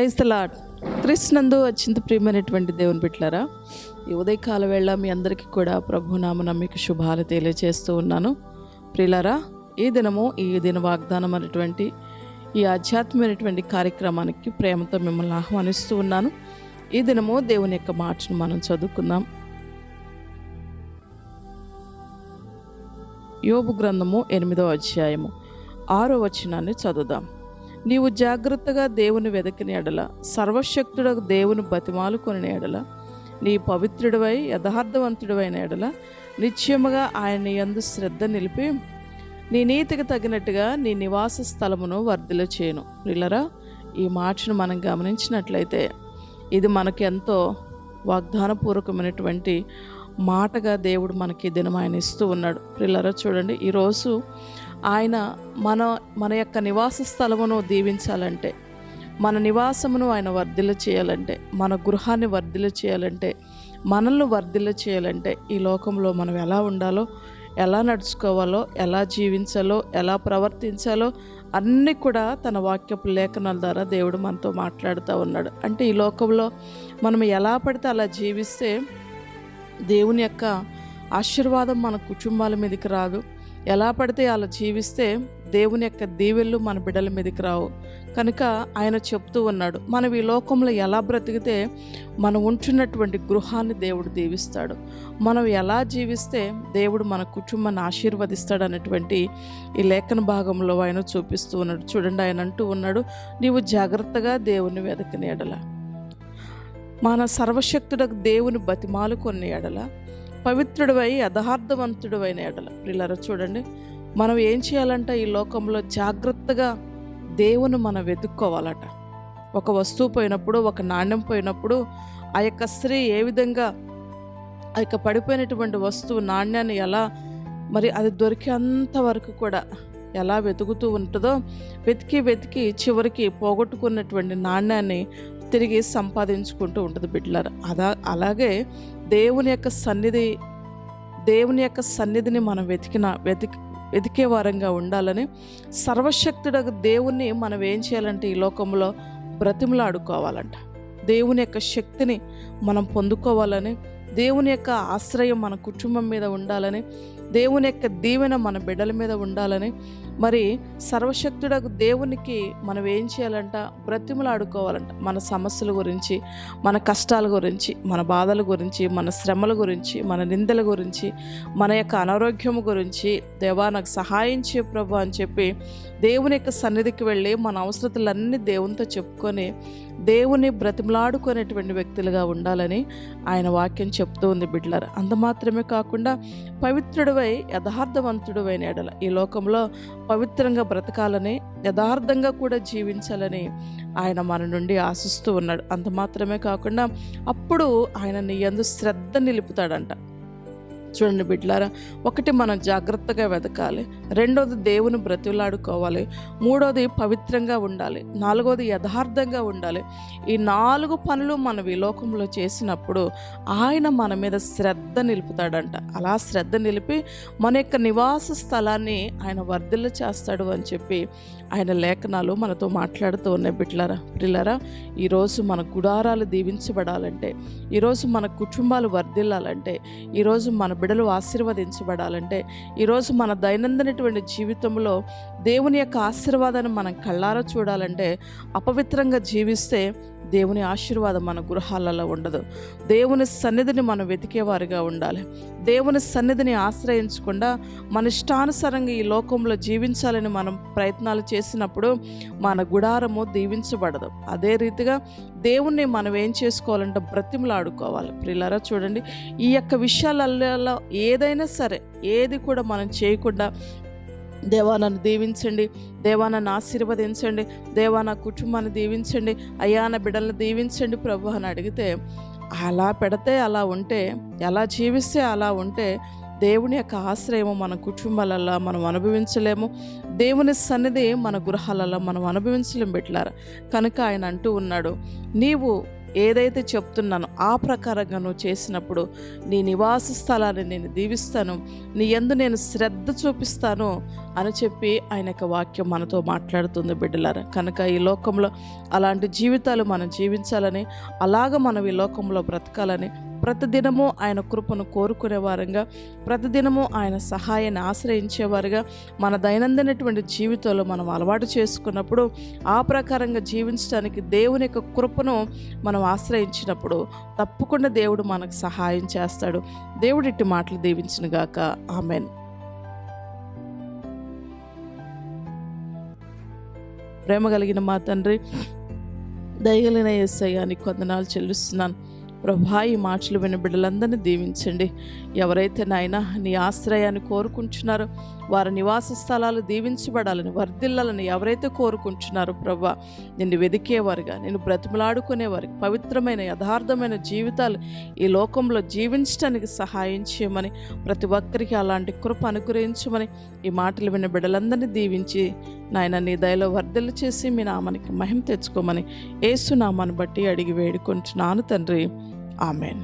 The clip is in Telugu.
Praise the lord. క్రీస్తునందు అత్యంత ప్రియమైనటువంటి దేవుని బిడ్డలారా, ఈ ఉదయకాల వేళ మీ అందరికీ కూడా ప్రభునామమున మీకు శుభాలు తెలియజేస్తూ ఉన్నాను. ప్రియులారా, ఈ దిన వాగ్దానం అనేటువంటి ఈ ఆధ్యాత్మికమైనటువంటి కార్యక్రమానికి ప్రేమతో మిమ్మల్ని ఆహ్వానిస్తూ ఉన్నాను. ఈ దినము దేవుని యొక్క మాటను మనం చదువుకుందాం. యోబు గ్రంథము 8వ అధ్యాయము 6వ వచనాన్ని చదువుదాం. నీవు జాగ్రత్తగా దేవుని వెదకిన ఎడల, సర్వశక్తుడకు దేవుని బతిమాలుకొని ఎడల, నీ పవిత్రుడివై యథార్థవంతుడివైన ఎడల నిశ్చయముగా ఆయన యందు శ్రద్ధ నిలిపి నీ నీతికి తగినట్టుగా నీ నివాస స్థలమును వర్ధిల్ల చేయను. ప్రియులారా, ఈ మాటను మనం గమనించినట్లయితే ఇది మనకి ఎంతో వాగ్దానపూర్వకమైనటువంటి మాటగా దేవుడు మనకి దినం ఆయన ఇస్తూ ఉన్నాడు. ప్రియులారా, చూడండి, ఈరోజు ఆయన మన యొక్క నివాస స్థలమును దీవించాలంటే, మన నివాసమును ఆయన వర్ధిల్ల చేయాలంటే, మన గృహాన్ని వర్ధిల్ల చేయాలంటే, మనల్ని వర్ధిల్ల చేయాలంటే ఈ లోకంలో మనం ఎలా ఉండాలో, ఎలా నడుచుకోవాలో, ఎలా జీవించాలో, ఎలా ప్రవర్తించాలో అన్నీ కూడా తన వాక్యపు లేఖనాల ద్వారా దేవుడు మనతో మాట్లాడుతూ ఉన్నాడు. అంటే ఈ లోకంలో మనం ఎలా పడితే అలా జీవిస్తే దేవుని యొక్క ఆశీర్వాదం మన కుటుంబాల మీదకి రాదు. ఎలా పడితే అలా జీవిస్తే దేవుని యొక్క దీవెళ్ళు మన బిడ్డల మీదకి రావు. కనుక ఆయన చెప్తూ ఉన్నాడు, మనం ఈ లోకంలో ఎలా బ్రతికితే మనం ఉంటున్నటువంటి గృహాన్ని దేవుడు దీవిస్తాడు, మనం ఎలా జీవిస్తే దేవుడు మన కుటుంబాన్ని ఆశీర్వదిస్తాడు అనేటువంటి ఈ లేఖన భాగంలో ఆయన చూపిస్తూ ఉన్నాడు. చూడండి, ఆయన అంటూ ఉన్నాడు, నీవు జాగ్రత్తగా దేవుని వెదకని ఎడల, మన సర్వశక్తుడకు దేవుని బతిమాలుకొని ఎడల, పవిత్రుడివై యథార్థవంతుడివైన ఎడల. ప్రియులారా, చూడండి, మనం ఏం చేయాలంట, ఈ లోకంలో జాగ్రత్తగా దేవుని మనం వెతుక్కోవాలట. ఒక వస్తువు పోయినప్పుడు, ఒక నాణ్యం పోయినప్పుడు ఆ యొక్క స్త్రీ ఏ విధంగా ఆ యొక్క పడిపోయినటువంటి వస్తువు నాణ్యాన్ని ఎలా మరి అది దొరికేంత వరకు కూడా ఎలా వెతుకుతూ ఉంటుందో, వెతికి చివరికి పోగొట్టుకున్నటువంటి నాణ్యాన్ని తిరిగి సంపాదించుకుంటూ ఉంటుంది బిడ్డలారా. అలాగే దేవుని యొక్క సన్నిధిని మనం వెతికే వారంగా ఉండాలని, సర్వశక్తుడకు దేవుణ్ణి మనం ఏం చేయాలంటే ఈ లోకంలో బ్రతిమలాడుకోవాలంట. దేవుని యొక్క శక్తిని మనం పొందుకోవాలని, దేవుని యొక్క ఆశ్రయం మన కుటుంబం మీద ఉండాలని, దేవుని యొక్క దీవెన మన బిడ్డల మీద ఉండాలని, మరి సర్వశక్తుడకు దేవునికి మనం ఏం చేయాలంట, బ్రతిమలాడుకోవాలంట. మన సమస్యల గురించి, మన కష్టాల గురించి, మన బాధల గురించి, మన శ్రమల గురించి, మన నిందల గురించి, మన యొక్క అనారోగ్యం గురించి, దేవా నాకు సహాయం చేయ ప్రభు అని చెప్పి దేవుని యొక్క సన్నిధికి వెళ్ళి మన అవసరతలన్నీ దేవునితో చెప్పుకొని దేవుని బ్రతిమలాడుకునేటువంటి వ్యక్తులుగా ఉండాలని ఆయన వాక్యం చెప్తూ ఉంది బిడ్డలారా. అంత మాత్రమే కాకుండా పవిత్రుడివై యథార్థవంతుడివైన ఎడల, ఈ లోకంలో పవిత్రంగా బ్రతకాలని, యథార్థంగా కూడా జీవించాలని ఆయన మన నుండి ఆశిస్తూ ఉన్నాడు. అంత మాత్రమే కాకుండా అప్పుడు ఆయన నీ యందు శ్రద్ధ నిలుపుతాడంట. చూడండి బిడ్డలారా, ఒకటి మనం జాగ్రత్తగా వెతకాలి, రెండోది దేవుని బ్రతిలాడుకోవాలి, మూడోది పవిత్రంగా ఉండాలి, నాలుగోది యథార్థంగా ఉండాలి. ఈ 4 పనులు మనం ఈ లోకంలో చేసినప్పుడు ఆయన మన మీద శ్రద్ధ నిలుపుతాడంట. అలా శ్రద్ధ నిలిపి మన యొక్క నివాస స్థలాన్ని ఆయన వర్ధిల్ల చేస్తాడు అని చెప్పి ఆయన లేఖనాలు మనతో మాట్లాడుతూ ఉన్నాయి బిడ్డలారా. ప్రియులారా, ఈరోజు మన గుడారాలు దీవించబడాలంటే, ఈరోజు మన కుటుంబాలు వర్ధిల్లాలంటే, ఈరోజు మన బిడ్డలు ఆశీర్వదించబడాలంటే, ఈరోజు మన దైనందినటువంటి జీవితంలో దేవుని యొక్క ఆశీర్వాదాన్ని మనం కళ్ళారా చూడాలంటే, అపవిత్రంగా జీవిస్తే దేవుని ఆశీర్వాదం మన గృహాలలో ఉండదు. దేవుని సన్నిధిని మనం వెతికేవారుగా ఉండాలి. దేవుని సన్నిధిని ఆశ్రయించకుండా మన ఇష్టానుసారంగా ఈ లోకంలో జీవించాలని మనం ప్రయత్నాలు చేసినప్పుడు మన గుడారము దీవించబడదు. అదే రీతిగా దేవుణ్ణి మనం ఏం చేసుకోవాలంటే బ్రతిమలాడుకోవాలి. ప్రియులారా, చూడండి, ఈ యొక్క విషయాలలో ఏదైనా సరే, ఏది కూడా మనం చేయకుండా దేవా నన్ను దీవించండి, దేవా నన్ను ఆశీర్వదించండి, దేవా నా కుటుంబాన్ని దీవించండి, అయ్యా నా బిడ్డలను దీవించండి ప్రభు అని అడిగితే, అలా పెడితే అలా ఉంటే, ఎలా జీవిస్తే అలా ఉంటే దేవుని యొక్క ఆశ్రయము మన కుటుంబాలలో మనం అనుభవించలేము, దేవుని సన్నిధి మన గృహాలలో మనం అనుభవించలేము బిడ్డలారా. కనుక ఆయన అంటూ ఉన్నాడు, నీవు ఏదైతే చెప్తున్నానో ఆ ప్రకారంగా నువ్వు చేసినప్పుడు నీ నివాస స్థలాన్ని నేను దీవిస్తాను, నీ యందు నేను శ్రద్ధ చూపిస్తాను అని చెప్పి ఆయన యొక్క వాక్యం మనతో మాట్లాడుతుంది బిడ్డలారా. కనుక ఈ లోకంలో అలాంటి జీవితాలు మనం జీవించాలని, అలాగ మనం ఈ లోకంలో బ్రతకాలని, ప్రతిదినము ఆయన కృపను కోరుకునేవారుగా, ప్రతిదినము ఆయన సహాయాన్ని ఆశ్రయించేవారుగా మన దైనందినటువంటి జీవితంలో మనం అలవాటు చేసుకున్నప్పుడు, ఆ ప్రకారంగా జీవించడానికి దేవుని యొక్క కృపను మనం ఆశ్రయించినప్పుడు తప్పకుండా దేవుడు మనకు సహాయం చేస్తాడు. దేవుడు ఇట్టి మాటలు దీవించునుగాక. ఆమెన్. ప్రేమ కలిగిన మా తండ్రి, దయగలిగిన యేసయ్య, నీకు వందనాలు చెల్లిస్తున్నాను ప్రభా. ఈ మాటలు విన్న బిడ్డలందరినీ దీవించండి. ఎవరైతే నాయన నీ ఆశ్రయాన్ని కోరుకుంటున్నారో వారి నివాస స్థలాలు దీవించబడాలని, వర్ధిల్లాలని ఎవరైతే కోరుకుంటున్నారో ప్రభా, నిన్ను వెదికేవారుగా, నేను బ్రతిమలాడుకునేవారికి పవిత్రమైన యథార్థమైన జీవితాలు ఈ లోకంలో జీవించడానికి సహాయం చేయమని, ప్రతి ఒక్కరికి అలాంటి కృప అనుగ్రహించమని ఈ మాటలు విన్న బిడ్డలందరినీ దీవించి నాయన నీ దయలో వర్ధిల్లు చేసి మీ నామానికి మహిమ తెచ్చుకోమని యేసు నామాన్ని బట్టి అడిగి వేడుకుంటున్నాను తండ్రి. ఆమెన్.